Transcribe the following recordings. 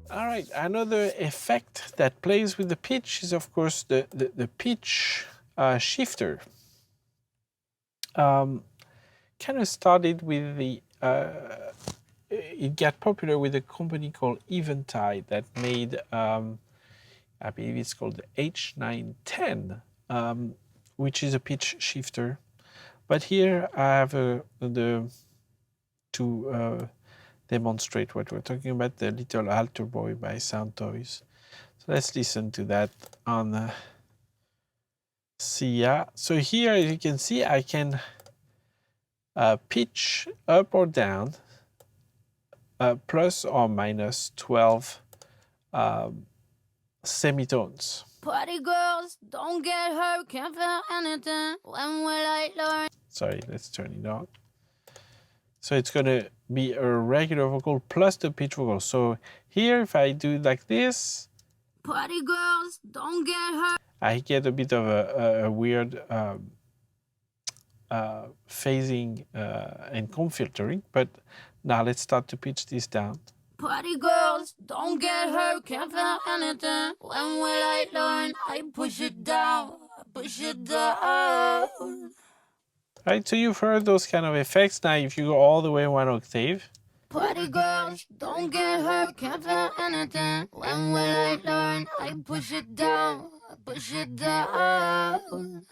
All right, another effect that plays with the pitch is, of course, the pitch shifter. Kind of started with the, it got popular with a company called Eventide that made, I believe it's called the H910, which is a pitch shifter. But here I have to demonstrate what we're talking about, the Little Altar Boy by Sound Toys. So let's listen to that on Sia. So here, as you can see, I can pitch up or down plus or minus 12 semitones. Party girls, don't get hurt, can't feel anything. When will I learn? Sorry, let's turn it on. So it's going to be a regular vocal plus the pitch vocal. So here, if I do like this, party girls, don't get hurt. I get a bit of a weird phasing and comb filtering. But now let's start to pitch this down. Party girls, don't get hurt, can't feel anything. When will I learn? I push it down, push it down. Right, so you've heard those kind of effects. Now, if you go all the way 1 octave. Party girls, don't get hurt, can't feel anything. When will I learn? I push it down, push it down.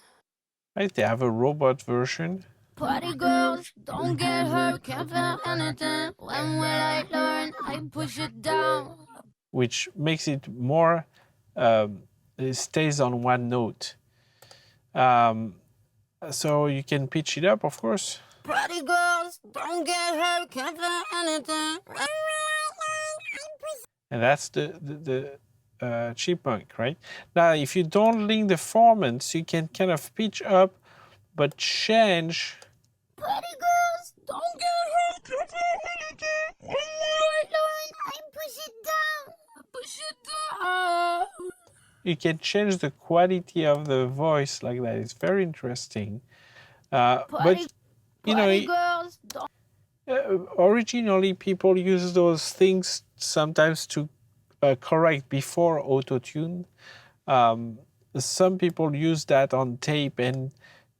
Right, they have a robot version. Party girls, don't get hurt, can't feel anything. When will I learn? I push it down. Which makes it more, it stays on one note. So you can pitch it up, of course. Party girls, don't get hurt, can't feel anything. And that's the chipmunk, right? Now, if you don't link the formants, you can kind of pitch up, but change. Party girls, don't get hurt, can't feel anything. When will I learn? I push it down, push it down. You can change the quality of the voice like that. It's very interesting. But, you know, originally people use those things sometimes to correct before auto-tune. Some people use that on tape and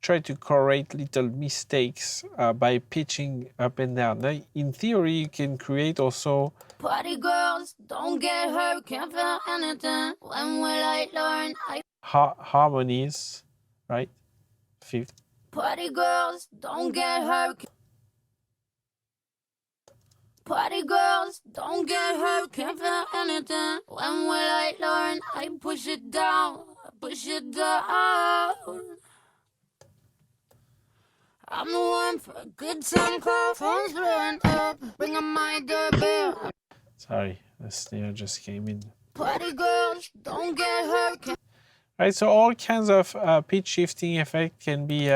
try to correct little mistakes by pitching up and down. Now, in theory, you can create also... Party girls, don't get hurt, can't feel anything. When will I learn? harmonies, right? Fifth. Party girls, don't get hurt. Party girls, don't get hurt, can't feel anything. When will I learn? I push it down, push it down. I'm the one for a good time call, phone's blowing up, bring on my doorbell. Sorry, the snare just came in. Party girls, don't get hurt. Right, so all kinds of pitch shifting effect can be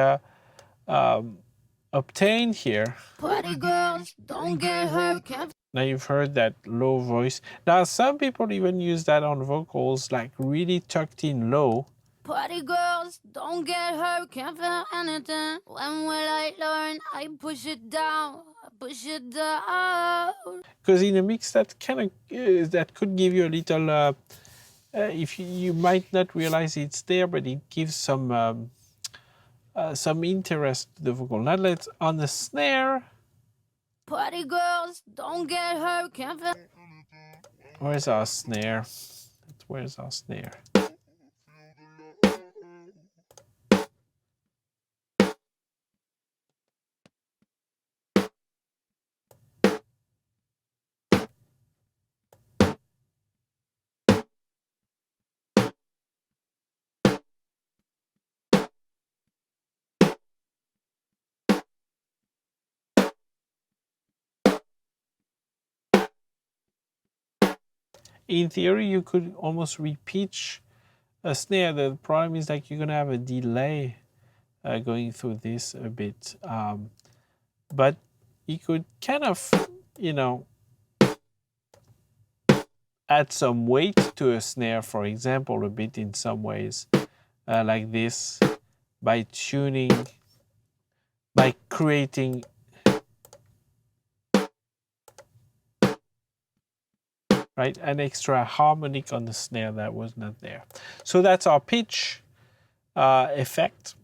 obtained here. Party girls, don't get hurt. Now you've heard that low voice. Now some people even use that on vocals, like really tucked in low. Party girls, don't get hurt, can't feel anything. When will I learn? I push it down, push it down. Because in a mix, that kind of that could give you a little. If you might not realize it's there, but it gives some interest to the vocal. Now let's on the snare. Party girls, don't get hurt, can't feel. Where's our snare? Where's our snare? In theory, you could almost repitch a snare. The problem is like you're gonna have a delay going through this a bit, but you could kind of, you know, add some weight to a snare, for example, a bit in some ways, like this, by tuning by creating right an extra harmonic on the snare that was not there. So that's our pitch effect.